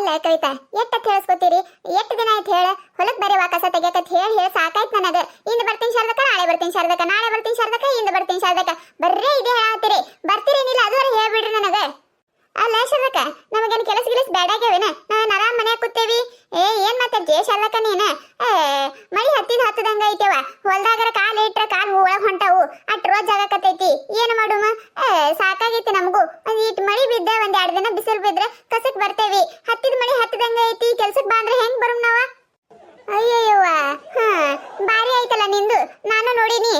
ಅಲ್ಲ ಕವಿತಾ ಎಷ್ಟತ್ ಹೇಳಿಸ್ಕೊತೀರಿ? ಎಷ್ಟು ದಿನ ಆಯ್ತು ಹೇಳ ಹೊಲಕ್ ಬರೀ ವಾಕಸ ತೆಗಿಯಕತ್ ಹೇಳಿ ಸಾಕಾಯ್ತು ನನಗ. ಇಂದ ಬರ್ತೀನಿ ಶಾರದಕ್ಕ, ನಾಳೆ ಬರ್ತೀನಿ ಶಾರದಕ್ಕ, ನಾಳೆ ಬರ್ತೀನಿ ಶಾರದಕ್ಕ, ಇಂದ ಬರ್ತೀನಿ ಶಾರದಕ್ಕ, ಬರ್ರೇ ಇದೇ ಹೇಳತ್ತೀರಿ. ಬರ್ತೀರೇನಿಲ್ಲ ಅದುವರೆ ಹೇಳ್ಬಿಡ್ರಿ ನನಗ. ಅಲ್ಲ ಶಾರದಕ್ಕ, ನಮಗೇನು ಕೆಲಸ ಗಿಲಸ್ ಬೇಡಾಗ್ಯಾವೇನ? ನಾವು ಆರಾಮ್ ಮನ್ಯಾಗ ಕೂತೇವಿ. ಏನ್ ಮಾತಾಡ್ತೀಯ ಶಾರದಕ್ಕ ನೀನ? ಮಳಿ ಹತ್ತದಂಗ ಐತೆವ, ಹೊಲ್ದಾಗರ ಕಾಲು ಇಟ್ರ ಕಾಲು ಒಳಗ್ ಹೊಂಟಾವು, ಅಟ್ ರೋಜ್ ಆಗಕತ್ತೈತಿ. ಏನು ಮಾಡುಮ? ಸಾಕಾಗೈತಿ ನಮಗೂ. ಇಟ್ ಮಳಿ ಬಿದ್ದ ಒಂದ್ 2 ದಿನ ಬಿಸಿಲು ಬಿದ್ರೆ ಕಸಕ್ ಬರ್ತೇವಿ. ಹತ್ತಿದ ಮಳಿ ಹತ್ತದಂಗ ಐತಿ, ಕೆಲ್ಸಕ್ ಬಂದ್ರೆ ಹೆಂಗ್ ಬರುಮ್ ನಾವ? ಅಯ್ಯಯ್ಯವ್ವ, ಬಾರಿ ಆಯ್ತಲ್ಲ ನಿಂದು. ನಾನು ನೋಡಿನಿ.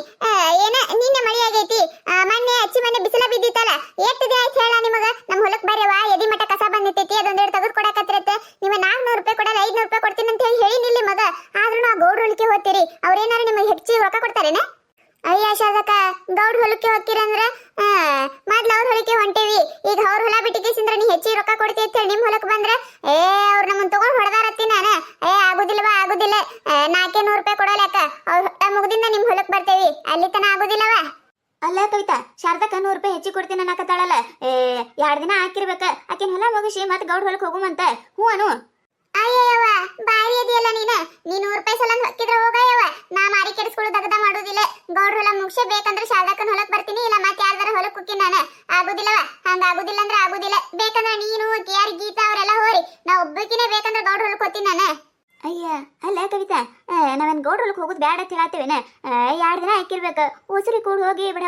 ಏನ ನಿನ್ನೆ ಮಳಿ ಆಗೈತಿ, ಮೊನ್ನೆ ಅಚ್ಚಿ ಮನೆ ಬಿಸಿಲ ಬಿದ್ದಿತ್ತಲ್ಲ. ಎಷ್ಟು ದಿನ ಆಯ್ತು ಹೇಳ ನಿಮಗ? ನಮ್ ಹೊಲಕ್ ಬರೇವಾ, ಎದಿ ಮಠ ಕಸ ಬಂದಿತ್ತೈತಿ, ಅದೊಂದೆರಡು ತೆಗೆದು ಕೊಡಕತ್ತಿರತ್ತ. ನೀವು 400 ರೂಪಾಯಿ ಕೊಡಲ್ಲ 500 ರೂಪಾಯಿ ಕೊಡ್ತೀನಿ ಅಂತ ಹೇಳಿ ನಿಲ್ಲಿ ಮಗ. ಆದ್ರೂ ನಾವು ಗೌಡ್ರ ಹೊಲಿಕೆ ಹೋಗ್ತೀರಿ, ಅವ್ರೇನಾರು ನಿಮಗೆ ಹೆಚ್ಚು ರೊಕ್ಕ ಕೊಡ್ತಾರೇನ? ಅಯ್ಯ ಶಾರದಕ್ಕ, ಗೌಡ್ರ ಹೊಲಕ್ಕೆ ಹೋಗ್ತೀರಂದ್ರ ಮೊದ್ಲು ಅವ್ರ ಹೊಲಕ್ಕೆ ಹೊಂಟೇವಿ. ಈಗ ಅವ್ರ ಹೊಲ ಬಿಟ್ಟಿಗೆಸಿಂದ್ರ ನೀ ಹೆಚ್ಚಿಗೆ ರೊಕ್ಕ ಕೊಡ್ತೀವಿ ಅಂತ ಹೇಳಿ ನಿಮ್ ಹೊಲಕ್ ಬಂದ್ರೆ ಅವ್ರು ನಮ್ಮನ್ನ ತಗೊಂಡ್ ಹೊಡೆದಾರತ್ತಿ ನಾನು. ಆಗುದಿಲ್ಲವಾ, ಆಗುದಿಲ್ಲ. 400 ರೂಪಾಯಿ ಕೊಡೋಲೆಕ್ಕ ಅವ್ರ ಹೊಟ್ಟ ಮುಗ್ದಿಂದ ನಿಮ್ ಹೊಲಕ್ ಬರ್ತೇವಿ, ಅಲ್ಲಿ ತನ ಆಗುದಿಲ್ಲವಾ? ಅಲ್ಲ ಕವಿತಾ, ಶಾರದಕ್ಕ 100 ರೂಪಾಯಿ ಹೆಚ್ಚಿಗೆ ಕೊಡ್ತೀನಿ ಅನ್ನಕತ್ತಾಳಲ್ಲ. 2 ದಿನ ಹಾಕಿರ್ಬೇಕ, ಆಕಿನ ಹೊಲ ಮುಗಿಸಿ ಮತ್ತೆ ಗೌಡ್ರ ಹೊಲಕ್ಕೆ ಹೋಗುಮಂತ. ಹ್ಞೂ ಅನು. ಅಯ್ಯಯ್ಯವ, ಬಾರಿ ಅದೆಯಲ್ಲ ನೀನು. 100 ರೂಪಾಯಿ ಸಲ ಹಾಕಿದ್ರೆ ಹೋಗಯ್ಯವ. ನಾ ಮಾರಿ ಕೆಡಿಸ್ಕೊಳ್ಳೋ ದಗದ ಮಾಡುದಿಲ್ಲ. ಗೌಡ್ರ ಹೊಲ ಮುಗಿಸಿ ಬೇಕಂದ್ರೆ ಶಾರದಕ್ಕನ ಹೊಲಕ್ ಬರ್ತೀನಿ, ಇಲ್ಲ ಮತ್ತೆ ಯಾರ್ದಾರ ಹೊಲಕ್ ಹೋಗ್ತೀನಿ ನಾನು. ಆಗುದಿಲ್ಲವ? ಹಂಗ ಆಗುದಿಲ್ಲ ಅಂದ್ರೆ ಆಗುದಿಲ್ಲ. ಬೇಕಂದ್ರೆ ನೀನು ಯಾರು ಗೀತಾ ಅವರೆಲ್ಲ ಹೋರಿ, ನಾ ಒಬ್ಬಕಿನೇ ಬೇಕಂದ್ರೆ ಗೌಡ್ರ ಹೊಲಕ್ ಹೋಗ್ತೀನಿ ನಾನು. ಅಯ್ಯ ಅಲ್ಲ ಕವಿತಾ, ನಾವೇನು ಗೌಡ್ರ ಹೊಲಕ್ಕೆ ಹೋಗೋದು ಬೇಡ ಅಂತ ಹೇಳತ್ತೇವೇನ? 2 ದಿನ ಹಾಕಿರ್ಬೇಕು, ಉಸಿರಿ ಕೂಡ ಹೋಗಿ ಬಡ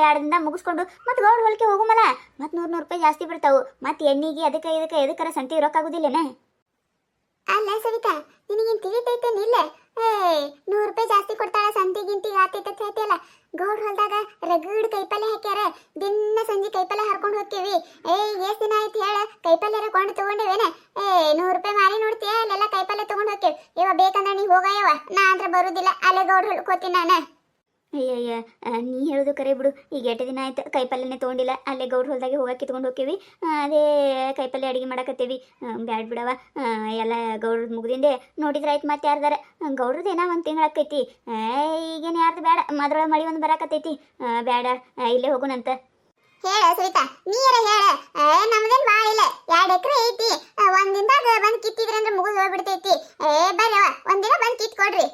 2 ದಿನ ಮುಗಿಸ್ಕೊಂಡು ಮತ್ತೆ ಗೌಡ್ರ ಹೊಲಕ್ಕೆ ಹೋಗುಮಲ್ಲ. ಮತ್ತೆ 100 ರೂಪಾಯಿ ಜಾಸ್ತಿ ಬಿಡ್ತಾವು. ಮತ್ತೆ ಎಣ್ಣಿಗೆ ಅದಕ್ಕೆ ಎದಕ್ಕರ ಸಂತಿ ರೊಕ್ಕ ಆಗುದಿಲ್ಲೇನ? ಅಲ್ಲ ಸವಿತಾ, ನಿನಗೇನು ತಿಳಿತೈತೇನಿಲ್ಲ? 100 ರೂಪಾಯಿ ಜಾಸ್ತಿ ಕೊಡ್ತಾಳ, ಸಂತಿಗಿಂತಿಗೆ ಆತೈತೆ ಹೇಳ್ತಿಯಲ್ಲ. ಗೌಡ್ರ ಹೊಲ್ದಾಗ ರಗಡ್ ಕೈಪಲ್ಲೆ ಹಾಕ್ಯಾರ. ದಿನ ಸಂಜೆ ಕೈಪಲ್ಲೆ ಹರ್ಕೊಂಡು ಹೋಗ್ತೀವಿ. ಎಷ್ಟ್ ದಿನ ಆಯ್ತು ಹೇಳ ಕೈಪಲ್ಲೆ ಕೊಂಡು ತಗೊಂಡೇವೇನ? 100 ರೂಪಾಯಿ ಮಾರಿ ನೋಡ್ತೀಯ, ಅಲ್ಲೆಲ್ಲ ಕೈಪಲ್ಲೆ ತಗೊಂಡು ಹೋಗ್ತೇವೆ. ಇವ ಬೇಕಂದ್ರೆ ನೀ ಹೋಗಯ್ಯವ, ನಾ ಅಂದ್ರೆ ಬರುದಿಲ್ಲ. ಅಲ್ಲೇ ಗೌಡ್ರ ಹೊಲಕ್ಕೆ ಹೋಗ್ತೀನಿ ನಾನು. ಅಯ್ಯಯ್ಯ, ನೀ ಹೇಳೋದು ಕರೆ ಬಿಡು. ಈಗ 8 ದಿನ ಆಯ್ತು ಕೈಪಲ್ಯನೇ ತೊಗೊಂಡಿಲ್ಲ. ಅಲ್ಲೇ ಗೌಡ್ರ ಹೊಲ್ದಾಗೆ ಹೋಗಕ್ಕೆ ಕಿತ್ಕೊಂಡು ಹೋಗ್ತೀವಿ. ಅದೇ ಕೈಪಲ್ಯ ಅಡುಗೆ ಮಾಡಕತ್ತೀವಿ. ಬ್ಯಾಡ್ ಬಿಡವ, ಎಲ್ಲ ಗೌಡ್ರದ್ದು ಮುಗ್ದಿಂದೆ ನೋಡಿದ್ರೆ ಆಯ್ತು. ಮತ್ತೆ ಯಾರ್ದಾರ ಗೌಡ್ರದ್ದು ಏನೋ 1 ತಿಂಗಳು ಆಕೈತಿ. ಈಗೇನು ಯಾರ್ದು ಬೇಡ, ಮೊದಲ ಮಳಿ ಒಂದು ಬರಾಕತ್ತೈತಿ. ಬೇಡ, ಇಲ್ಲೇ ಹೋಗೋಣಂತ. ಹೇಳ ಸವಿತಾ, ನೀರ ಹೇಳ. ನಮ್ದೇನ್ ಬಾಳ ಇಲ್ಲ, 2 ಎಕರೆ ಐತಿ. ಒಂದಿಂದಾಗ ಬಂದು ಕಿತ್ತಿದ್ರಿ ಅಂದ್ರೆ ಮುಗಿದು ಹೋಗ್ಬಿಡ್ತೈತಿ. ಬರ್ರವ, ಒಂದಿನ ಬಂದು ಕಿತ್ ಕೊಡ್ರಿ.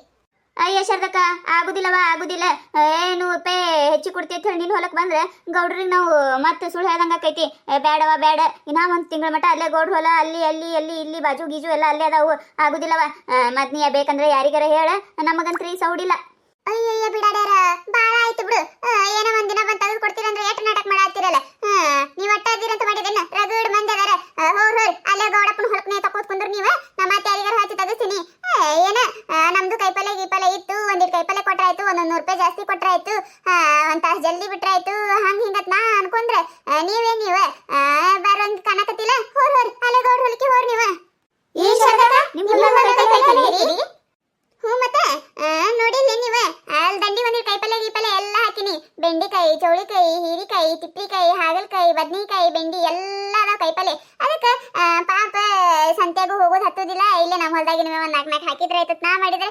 ಅಯ್ಯ ಶಾರದಕ್ಕ, ಆಗುದಿಲ್ಲವ, ಆಗುದಿಲ್ಲ. 100 ರೂಪಾಯಿ ಹೆಚ್ಚು ಕೊಡ್ತಿ ಅಂತ ಹೇಳಿ ನಿನ್ನ ಹೊಲಕ್ಕೆ ಬಂದ್ರೆ ಗೌಡ್ರಿಗೆ ನಾವು ಮತ್ತೆ ಸುಳ್ಳು ಹೇಳ್ದಂಗೆ ಆಕೈತಿ. ಬೇಡವ ಬೇಡ, ಇನ್ನೂ 1 ತಿಂಗಳ ಮಟ್ಟ ಅಲ್ಲೇ ಗೌಡ್ರ ಹೊಲ, ಅಲ್ಲಿ ಇಲ್ಲಿ ಬಾಜು ಗೀಜು ಎಲ್ಲ ಅಲ್ಲೇ ಅದಾವು. ಆಗುದಿಲ್ಲವ. ಮತ್ತೆ ನೀ ಬೇಕಂದ್ರೆ ಯಾರಿಗಾರ ಹೇಳ, ನಮಗಂತ್ರಿ ಸೌಡಿಲ್ಲ. ಅಯ್ಯಯ್ಯ ಬಿಡಾಡ್ಯಾರ, ಬಾಳ ಆಯ್ತು ಬಿಡು. ಏನೋ ಒಂದಿನ ಬಂದು ತೆಗೆದು ಕೊಡ್ತೀರಂದ್ರೆ ಎಷ್ಟು ನಾಟಕ ಮಾಡಾತ್ತಿರಲ್ಲ. ನೀವ್ ಅಟ್ಟ ಅದಿರಂತ ಮಾಡಿದೇನ? ರಗಡ್ ಮಂದಿ ಅದಾರ. ಹೋರ್ ಅಲ್ಲೇ ಗೌಡಪ್ಪನ ಹೊಲಕ್ನೇ ತಕೋತ್ ಕುಂದ್ರ ನೀವ. ನಾ ಮತ್ತೆ ಯಾರಿಗಾರ ಹಚ್ಚಿ ತೆಗಿಸ್ತೀನಿ. ಏನ ನಮ್ದು ಕೈಪಲ್ಲೆ ಇತ್ತು, ಒಂದಿಟ್ಟು ಕೈಪಲ್ಲೆ ಕೊಟ್ರಾಯ್ತು, 100 ರೂಪಾಯಿ ಜಾಸ್ತಿ ಕೊಟ್ರಾಯ್ತು, ಒಂದ್ ತಾಸು ಜಲ್ದಿ ಬಿಟ್ರಾಯ್ತು. ಹಿಂಗತ್ ನಾ ಅನ್ಕೊಂಡ್ರೆ ನೀವ ಬರೋಂದ್ ಕಾಣಕತ್ತಿಲ್ಲ. ಹೋರ್ ಅಲ್ಲೇ ಗೌಡ್ರ ಹೊಲಕ್ಕೆ ಹೋರ್ ನೀವ. ಹ್ಞೂ ಮತ್ತೆ ನೋಡಿಲ್ಲ ನೀವ? ಅಲ್ಲಿ ದಂಡಿ ಒಂದಿಟ್ಟು ಕೈಪಲ್ಲೆ ಎಲ್ಲ ಹಾಕಿನಿ. ಬೆಂಡಿಕಾಯಿ, ಚೌಳಿಕಾಯಿ, ಹೀರಿಕಾಯಿ, ತಿಪ್ಪಿಕಾಯಿ, ಹಾಗಲಕಾಯಿ, ಬದ್ನಿಕಾಯಿ, ಬೆಂಡಿ ಎಲ್ಲ ಅದಾವ ಕೈಪಲ್ಲೆ. ಅದಕ್ಕೆ ಪಾಪ ಸಂತ್ಯಾಗೂ ಹೋಗೋದು ಹತ್ತೋದಿಲ್ಲ. ಇಲ್ಲೇ ನಮ್ಮ ಹೊಲದಾಗಿ ನೀವೇ ಒಂದು 4 ಹಾಕಿದ್ರೆ ಆಯ್ತತ್. ನಾ ಮಾಡಿದ್ರೆ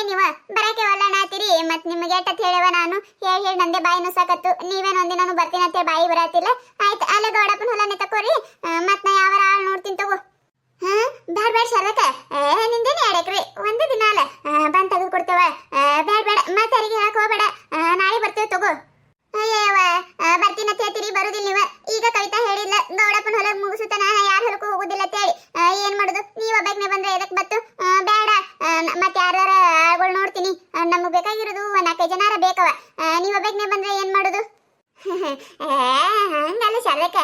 ನೀವ ಬರಕ್ಕೆ ಒಳ್ಳಾಣಾತಿರಿ. ಮತ್ತೆ ನಿಮಗೆ ಎಟ್ಟತ್ ಹೇಳವ ನಾನು. ಹೇಳಿ ನಂದೇ ಬಾಯಿ ನುಸಾಕತ್ತು. ನೀವೇನು ಒಂದಿನ ಬರ್ತೀನಿ ಅಂತ ಬಾಯಿ ಬರಾತಿಲ್ಲ. ಆಯ್ತು, ಅಲ್ಲೇ ಗೌಡಪ್ಪನ ಹೊಲನೇ ತಕೋರಿ. ಮತ್ತೆ ನಾ ಯಾವಾರ ಆಳು ನೋಡ್ತೀನಿ ತಗೋ. ಬೇಡ ಶಾರದಕ್ಕ, ನಿಂದೇನೆ 2 ಎಕರೆ, ಒಂದು ದಿನ ಅಲ್ಲ ಬಂದು ತೆಗೆದು ಕೊಡ್ತೇವ. ಬೇಡ ಮತ್ತೆ ಯಾರಿಗೆ ಹೇಳಕ್ ಹೋಗ್ಬೇಡ. ನಾಳೆ ಬರ್ತೇವೆ ತಗೋ. ಅಯ್ಯವ್ವ, ಬರ್ತೀನಿ ಅಂತ ಹೇಳ್ತೀರಿ, ಬರುದಿಲ್ಲ ನೀವ. ಈಗ ಕವಿತಾ ಹೇಳಿಲ್ಲ ಗೌಡಪ್ಪನ ಹೊಲ ಮುಗಿಸುತ್ತಾನ, ಯಾರ ಹೊಲಕ್ಕೂ ಹೋಗುದಿಲ್ಲ ಅಂತ ಹೇಳಿ. ಏನ್ ಮಾಡುದು? ನೀವ್ ಒಬ್ಬಕ್ನೆ ಬಂದ್ರೆ ಎದಕ್ ಬತ್ತು? ಬೇಡ, ಮತ್ತೆ ಯಾರ ಆಳ್ಗಳು ನೋಡ್ತೀನಿ. ನಮಗ್ ಬೇಕಾಗಿರೋದು 4-5 ಜನಾರ ಬೇಕವ. ನೀವ್ ಒಬ್ಬಕ್ನೆ ಬಂದ್ರೆ ಏನ್ ಮಾಡುದು? ಹಂಗಲ್ಲ ಶಾರದಕ್ಕ,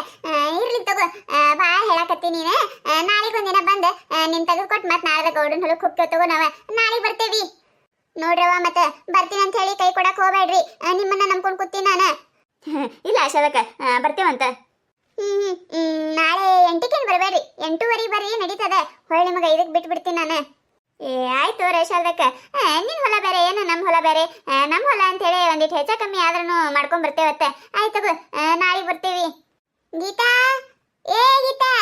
ಇರ್ಲಿ ತಗೋ. ಬಾ ಹೇಳಕತ್ತೀನಿ. ನಾಳೆಗೊಂದಿನ ಬಂದು ನಿನ್ ತೆಗೆದುಕೊಟ್ಟು ಮತ್ತೆ ನಾಳೆ ಗೌಡನ ಹೊಲಕ್ಕೆ ಹೋಗ್ತೇವೆ ತಗೋ. ನಾವ ನಾಳೆ ಬರ್ತೇವಿ ನೋಡ್ರವ. ಮತ್ತೆ ಬರ್ತೀನಿ ಅಂತ ಹೇಳಿ ಕೈ ಕೊಡಕ್ ಹೋಗ್ಬೇಡ್ರಿ. ನಿಮ್ಮನ್ನ ನಂಬ್ಕೊಂಡು ಕೂತೀನಿ ನಾನು. ಇಲ್ಲ ಶಾರದಕ್ಕ, ಬರ್ತೇವಂತ. ನಾಳೆ 8ಕ್ಕೆ ಬರಬೇಡ್ರಿ, 8:15 ಬರ್ರಿ, ನಡೀತದೆ. ಹೊಳ್ಳಿ ನಿಮಗೆ 5ಕ್ಕೆ ಬಿಟ್ಟು ಬಿಡ್ತೀನಿ ನಾನು. ಆಯ್ತು ರೇಷಾಲ್ದಕ್ಕ, ನಿನ್ ಹೊಲ ಬೇರೆ ಏನು ನಮ್ಮ ಹೊಲ ಬೇರೆ. ನಮ್ಮ ಹೊಲ ಅಂತ ಹೇಳಿ ಒಂದಿಟ್ಟು ಹೆಚ್ಚ ಕಮ್ಮಿ ಆದ್ರೂ ಮಾಡ್ಕೊಂಡ್ ಬರ್ತೇವತ್ತೆ. ಆಯ್ತು ನಾಳೆ ಬರ್ತೀವಿ. ಗೀತಾ, ಗೀತಾ,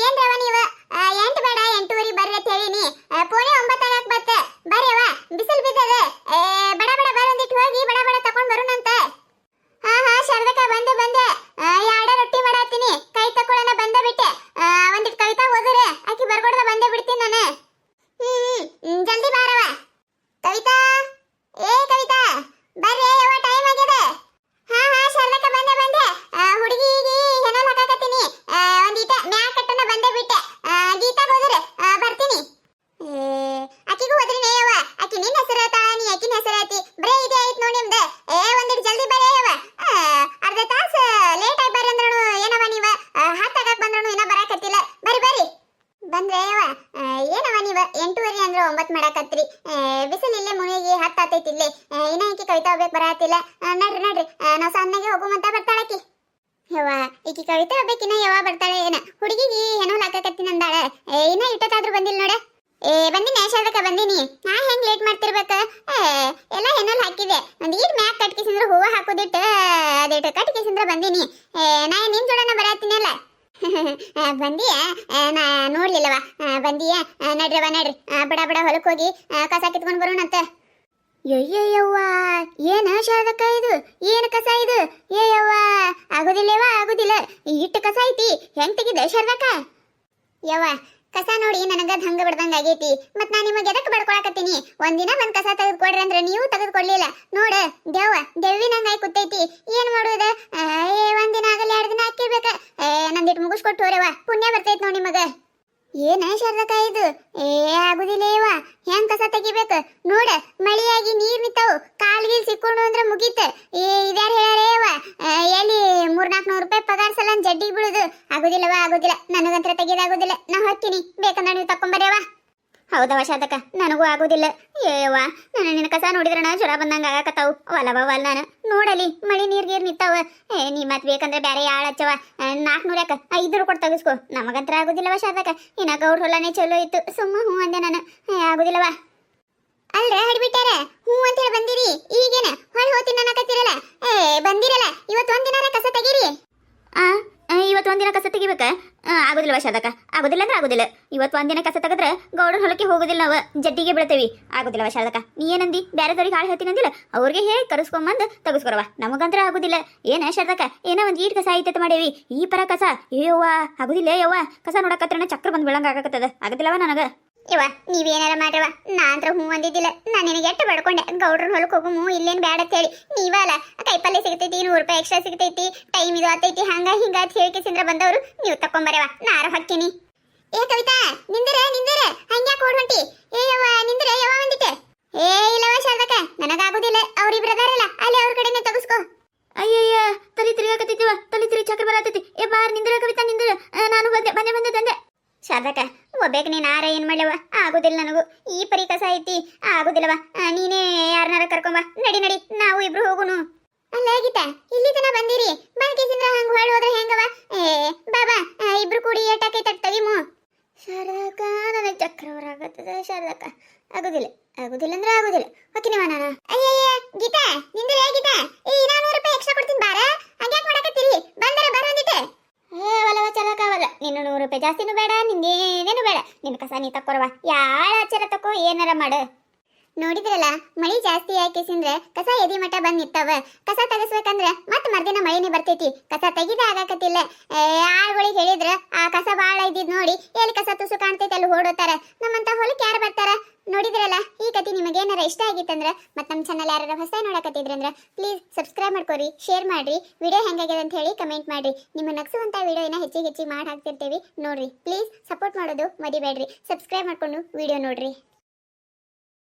ಏನ್ರವ ನೀವ? 8 ಬೇಡ 8:15 ಬರ್ರಿ ಅಂತ ಹೇಳಿನಿ. ಪೋಣೆ 9 ಆಗಕ್ ಬತ್ತೆ. ಬರ್ರವ, ಬಿಸಿಲು ಬಿದ್ದದೆ. ಬಡ ಬರ ಒಂದಿಟ್ಟು ಹೋಗಿ ಬಡ ತಕೊಂಡ್ ಬರೋಣಂತ. ಹಾ ಶಾರದಕ್ಕ, ಬಂದೆ. 2 ರೊಟ್ಟಿ ಮಾಡತ್ತೀನಿ. ಕೈ ತಕೊಳ್ಳೋಣ, ಬಂದ ಬಿಟ್ಟೆ. ಒಂದಿಟ್ಟು ಕವಿತಾ ಓದುರೆ. ಆಕಿ ಬರ್ಕೊಡ್ದ ಬಂದೇ ಬಿಡ್ತೀನಿ ನಾನು. ಜಲ್ದಿ ಬಾರವ. ಕವಿತಾ, ಏ ಕವಿತಾ ಬರ್ರಿ ಯವ್ವ, ಟೈಮ್ ಆಗ್ಯದ. ಹಾ ಶಾರದಕ್ಕ ಬಂದೆ. ಹುಡುಗಿಗೆ ಹೆಣಲ್ ಹಾಕಾಕತ್ತೀನಿ. ಒಂದೀಟ ಮ್ಯಾಕ್ ಕಟ್ಟನ ಬಂದೇ ಬಿಟ್ಟೆ. ಗೀತಾ ಹೋದ್ರ ಬರ್ತೀನಿ. ಆಕಿಗೂ ಹೋದ್ರಿನೇ ಯವ್ವ, ಆಕಿ ನಿನ್ನ ಹೆಸರು ಹೇಳ್ತಾಳ, ನೀ ಆಕಿನ ಹೆಸರು ಹೇಳ್ತಿ. ಬರೇ ಇದೇ ಆಯ್ತು ನೋಡಿ ನಿಮ್ದು. ಒಂದಿಟ್ಟು ಜಲ್ದಿ ಬರ್ರಿ ಯವ್ವ. ಅರ್ಧ ತಾಸು ಲೇಟ್ ಆಗಿ ಬರ್ರಿ ಅಂದ್ರೂ ಏನವ ನೀವ, ಹತ್ತಾಗಕ್ ಬಂದ್ರೂ ಇನ್ನ ಬರಾಕತ್ತಿಲ್ಲ. ಬರ್ರಿ ಬಂದ್ರೆ ಯವ್ವ. ಏನವ ನೀವ 8:30 ಅಂದ್ರೆ 9 ಮಾಡಾಕತ್ರಿ. ಬಿಸಿಲು ಇಲ್ಲೇ ಮುನಿಗಿ 10 ಆತೈತಿ ಇಲ್ಲೇ. ಇನ್ನ ಈಕಿ ಕವಿತಾ ಹೋಗ್ಬೇಕು ಬರಾತಿಲ್ಲ. ನಡ್ರಿ ನಾವು ಸಣ್ಣಗೆ ಹೋಗುವಂತ ಬರ್ತಾಳಕಿ. ಯವ್ವ ಈಕಿ ಕವಿತಾ ಹೋಗ್ಬೇಕಿನ್ನ ಯಾವ ಬರ್ತಾಳೆ ಏನ. ಹುಡುಗಿಗೆ ಹೆಣಲ್ ಹಾಕಾಕತ್ತೀನಿ ಅಂದಾಳ. ಇನ್ನ ಇಟ್ಟತ್ತಾದ್ರೂ ಬಂದಿಲ್ಲ ನೋಡ. ಬಂದಿನಿ ಶಾರದಕ್ಕ ಬಂದಿನಿ. ನಾ ಹೆಂಗ್ ಲೇಟ್ ಮಾಡ್ತಿರ್ಬೇಕ. ಎಲ್ಲ ಹೆಣಲ್ ಹಾಕಿದೆ. ಒಂದ್ ಈಟ್ ಮ್ಯಾಕ್ ಕಟ್ಕಿಸಿಂದ್ರ ಹೂವ ಹಾಕೋದಿಟ್ಟು ಅದಿಟ್ಟು ಕಟ್ಕಿಸಿಂದ್ರ ಬಂದಿನಿ. ನಾ ನಿನ್ ಜೋಡನ ಬರಾತಿನಲ್ಲ. ಬಂದಿಯ ನಾ ನೋಡ್ಲಿಲ್ಲವ. ಬಂದಿಯ ನಡ್ರವ ನಡ್ರಿ. ಬಡ ಹೊಲಕ್ಕೆ ಹೋಗಿ ಕಸ ಕಿತ್ಕೊಂಡ್ ಬರೋಣಂತ. ಯವ್ವ ಏನ ಶಾರದಕ್ಕ ಇದು, ಏನು ಕಸ ಇದು? ಯವ್ವ ಆಗುದಿಲ್ಲ. ಇಟ್ಟು ಕಸ ಐತಿ, ಹೆಂಗ್ ತೆಗಿದೆ ಶಾರದಕ್ಕ? ಯವ್ವ ಕಸ ನೋಡಿ ನನಗ ಹಂಗ ಬಿಡ್ದಂಗ ಆಗೈತಿ. ಮತ್ ನಾ ನಿಮಗೆ ಎದಕ್ ಬಡ್ಕೊಳಕತ್ತೀನಿ. ಒಂದಿನ ಒಂದ್ ಕಸ ತೆಗೆದುಕೊಡ್ರಿ ಅಂದ್ರೆ ನೀವು ತೆಗೆದುಕೊಡ್ಲಿಲ್ಲ ನೋಡ. ದೆವ್ವಿನಂಗ ಆಗಿ ಕೂತೈತಿ. ಏನ್ ಮಾಡುದ? ಒಂದಿನ ಆಗಲ್ಲ 2 ದಿನ ಹಾಕಿರ್ಬೇಕ. ನಂದಿಟ್ಟು ಮುಗಿಸ್ಕೊಟ್ಟು ಹೋರವ, ಪುಣ್ಯ ಬರ್ತೈತಿ ನೋಡಿ ನಿಮಗ. ಏನ ಶಾರದಕ್ಕ ಇದು? ಆಗುದಿಲ್ಲ ಯವ್ವ, ಹೆಂಗ್ ಕಸ ತೆಗಿಬೇಕ ನೋಡ. ಮಳಿಯಾಗಿ ನೀರ್ ನಿಂತಾವು, ಕಾಲ್ಗೀಲ್ ಸಿಕ್ಕೊಂಡು ಅಂದ್ರ ಮುಗೀತ. ಇದ್ಯಾರ ಹೇಳ್ಯಾರ ಎಲ್ಲಿ 300-400 ರೂಪಾಯಿ ಪಗಾರ ಸಲ ಜಡ್ಡಿಗೆ ಬೀಳುದು. ಆಗುದಿಲ್ಲ, ನನಗಂತ್ರ ತೆಗಿದಾಗುದಿಲ್ಲ. ನಾ ಹೊಕ್ಕಿನಿ, ಬೇಕಂದ್ರ ನೀವು ತಕೊಂಬರ್ಯವ. ಹೌದವ ಶಾರದಕ್ಕ, ನನಗೂ ಆಗುದಿಲ್ಲ. ಯವ್ವ ನಿನ್ನ ಕಸ ನೋಡಿದ್ರ ಜ್ವರ ಬಂದಂಗ ಆಗಾಕತ್ತಾವು. ಒಲವ ನಾನು ನೋಡಲಿ ಮಳಿ ನೀರ್ಗೀರ್ ನಿಂತಾವ. ನೀ ಮತ್ ಬೇಕಂದ್ರೆ ಬ್ಯಾರೆ ಯಾಳ್ ಹಚ್ಚವ. 400 ಯಾಕ 500 ಕೊಟ್ಟು ತೆಗಿಸ್ಕೊ. ನಮಗಂತ್ರ ಆಗುದಿಲ್ಲವ ಶಾರದಕ್ಕ. ಇನ್ನ ಗೌಡ್ ಹೊಲನೇ ಚಲೋ ಇತ್ತು, ಸುಮ್ಮ ಹೂ ಅಂದೆ ನಾನು. ಆಗುದಿಲ್ಲವ. ಅಲ್ರ ಹಡ್ಬಿಟ್ಟಾರ ಹೂ ಅಂತ ಹೇಳಿ ಬಂದಿರಿ. ಈಗೇನ ಹೊಳ್ ಹೋತೀನಿ ಅನ್ನಕತ್ತಿರಲ್ಲ. ಬಂದಿರಲ್ಲ, ಇವತ್ತು ಒಂದಿನ ಕಸ ತೆಗೀರಿ. ಇವತ್ತು ಒಂದಿನ ಕಸ ತೆಗಿಬೇಕ? ಆಗುದಿಲ್ಲವ ಶಾರದಕ್ಕ, ಆಗುದಿಲ್ಲ ಅಂದ್ರೆ ಆಗುದಿಲ್ಲ. ಇವತ್ತು ಒಂದಿನ ಕಸ ತೆಗೆದ್ರೆ ಗೌಡನ ಹೊಲಕ್ಕೆ ಹೋಗುದಿಲ್ಲ, ನಾವು ಜಡ್ಡಿಗೆ ಬೀಳ್ತೇವಿ. ಆಗುದಿಲ್ಲವ ಶಾರದಕ್ಕ. ನೀ ಏನಂದಿ? ಬ್ಯಾರೆದವ್ರಿಗೆ ಹಾಳು ಹೇಳ್ತೀನಿ ಅಂದಿಲ್ಲ, ಅವ್ರಿಗೆ ಹೇಳಿ ಕರೆಸ್ಕೊಂಬಂದು ತೆಗಿಸ್ಕೊರವ. ನಮಗಂತ್ರ ಆಗುದಿಲ್ಲ. ಏನ ಶಾರದಕ್ಕ, ಏನೋ ಒಂದ್ ಈಟ್ ಕಸ ಐತೆ ಮಾಡೇವಿ, ಈ ಪರ ಕಸ. ಯವ್ವ ಆಗುದಿಲ್ಲ ಯವ್ವ. ಕಸ ನೋಡಕತ್ರ ಚಕ್ರ ಬಂದ್ ಬೀಳಂಗ ಆಗಕತ್ತದ. ಆಗುದಿಲ್ಲವ ನನಗ. ಇವ ನೀವೇನಾರ ಮಾಡ್ರವ, ನಾ ಅಂತ್ರ ಹೂ ಅಂದಿದ್ದಿಲ್ಲ. ನಾನು ನಿನಗೆ ಎಷ್ಟು ಬಡ್ಕೊಂಡೆ ಗೌಡ್ರನ್ ಹೊಲಕ್ಕೆ ಹೋಗು ಇಲ್ಲೇನು ಬ್ಯಾಡ ಅಂತ ಹೇಳಿ. ನೀವಲ್ಲ ಕೈಪಲ್ಲೆ ಸಿಗ್ತೈತಿ, 100 ರೂಪಾಯಿ ಎಕ್ಸ್ಟ್ರಾ ಸಿಗ್ತೈತಿ, ಟೈಮ್ ಇದು ಆತೈತಿ, ಹಂಗ ಹಿಂಗ ಅಂತ ಹೇಳಿಕೆಸಿಂದ್ರ ಬಂದವರು ನೀವು ತಕೊಂಬರವ. ನಾರ ಹೊಕ್ಕಿನಿ. ಕವಿತಾ ನಿಂದಿರ ಹಂಗ್ಯಾಕೆ ಓಡ್ ಹೊಂಟಿ? ಯವ್ವ ನಿಂದಿರ ಯವ್ವ ಒಂದಿಟ್ಟೆ. ಇಲ್ಲವ ಶಾರದಕ್ಕ, ನನಗಾಗುದಿಲ್ಲ. ಅವ್ರಿಬ್ರು ಅದಾರಲ್ಲ ಅಲ್ಲಿ ಅವ್ರ ಕಡೆನೆ ತಗಸ್ಕೋ. ಅಯ್ಯಯ್ಯ ತಲೆ ತಿರುಗಾಕತ್ತಿವ, ತಲೆ ತಿರುಗಿ ಚಕ್ರ ಬರತೈತಿ. ಬಾರ್ ನಿಂದ್ರ ಕವಿತಾ ನಿಂದ್ರ. ನಾನು ಬಂದೆ ಶಾರದಕ್ಕ ಒಬ್ಬೇಕ ನೀನ್ ಆರ ಏನ್ ಮಾಡ್ಲವ. ಆಗುದಿಲ್ಲ ನನಗೂ. ಈ ಪರಿ ಕಸ ಐತಿ, ಆಗುದಿಲ್ಲವ. ನೀನೇ ಯಾರನ್ನಾರ ಕರ್ಕೊಂಬ. ನಡಿ ನಾವು ಇಬ್ರು ಹೋಗುನು. ಅಲ್ಲ ಗೀತಾ, ಇಲ್ಲಿ ತನ ಬಂದಿರಿ. ಬಂದ್ಕೇಸಿಂದ್ರ ಹಂಗ ಹೊಳ್ ಹೋದ್ರೆ ಹೆಂಗವ? ಬಾಬಾ ಇಬ್ರು ಕೂಡಿ ಏಟಾಕೈ ತಟ್ಟವಿಮು. ಶಾರದಕ್ಕ ನನಗೆ ಚಕ್ರ ಬರಾಕತ್ತದ ಶಾರದಕ್ಕ. ಆಗುದಿಲ್ಲ ಅಂದ್ರೆ ಆಗುದಿಲ್ಲ. ಹೊಕ್ಕಿನಿವ ನಾನು. ಅಯ್ಯಯ್ಯ ಗೀತಾ ನಿಂದ್ರೆ ಗೀತಾ. 400 ರೂಪಾಯಿ ಎಕ್ಸ್ಟ್ರಾ ಕೊಡ್ತೀನಿ ಬಾರ. ಹಂಗ್ಯಾಕ್ ಮಾಡಕತ್ತೀರಿ? ಬಂದರ ಬರೋದಿಟ್ಟೆ. ಒಲವ ಚಲಕಾವಲ್ಲ. ನಿನ್ನ 100 ರೂಪಾಯಿ ಜಾಸ್ತಿನೂ ಬೇಡ, ನಿಂದೇನೇನು ಬೇಡ. ನಿನ್ನ ಕಸ ನೀ ತಕ್ಕೊರವ. ಯಾಳ ಆಚಾರ ತಕೋ, ಏನಾರ ಮಾಡು. ನೋಡಿದ್ರಲ್ಲ, ಮಳಿ ಜಾಸ್ತಿ ಆಕೇಸಿಂದ್ರ ಕಸ ಎದಿ ಮಠ ಬಂದ್ ನಿಂತಾವ. ಕಸ ತೆಗಿಸ್ಬೇಕಂದ್ರ ಮತ್ ಮರ್ದಿನ ಮಳಿನೇ ಬರ್ತೈತಿ. ಕಸ ತೆಗಿದ ಆಗಾಕತ್ತಿಲ್ಲ. ಆಳ್ಗಳಿಗೆ ಹೇಳಿದ್ರ ಆ ಕಸ ಬಾಳ ಇದ್ದಿದ್ ನೋಡಿ ಎಲ್ಲಿ ಕಸ ತುಸು ಕಾಣ್ತೈತಿ ಅಲ್ಲಿ ಓಡೋತಾರ. ನಮ್ಮಂತ ಹೊಲಕ್ಕೆ ಯಾರು ಬರ್ತಾರ? ನೋಡಿದ್ರಲ್ಲ, ಈ ಕತಿ ನಿಮಗೆ ಏನಾರ ಇಷ್ಟ ಆಗಿತ್ತಂದ್ರ ಮತ್ ನಮ್ಮ ಚಾನಲ್ ಯಾರು ಹೊಸ ನೋಡಕತ್ತಿದ್ರಂದ್ರ ಪ್ಲೀಸ್ ಸಬ್ಸ್ಕ್ರೈಬ್ ಮಾಡ್ಕೊರಿ, ಶೇರ್ ಮಾಡ್ರಿ, ವಿಡಿಯೋ ಹೆಂಗಾಗ್ಯದ ಅಂತ ಹೇಳಿ ಕಮೆಂಟ್ ಮಾಡ್ರಿ. ನಿಮ್ಮ ನಗ್ಸುವಂತ ವಿಡಿಯೋನ ಹೆಚ್ಚಿಗೆ ಮಾಡಿ ಹಾಕ್ತಿರ್ತೀವಿ ನೋಡ್ರಿ. ಪ್ಲೀಸ್ ಸಪೋರ್ಟ್ ಮಾಡೋದು ಮರಿಬೇಡ್ರಿ. ಸಬ್ಸ್ಕ್ರೈಬ್ ಮಾಡ್ಕೊಂಡು ವಿಡಿಯೋ ನೋಡ್ರಿ.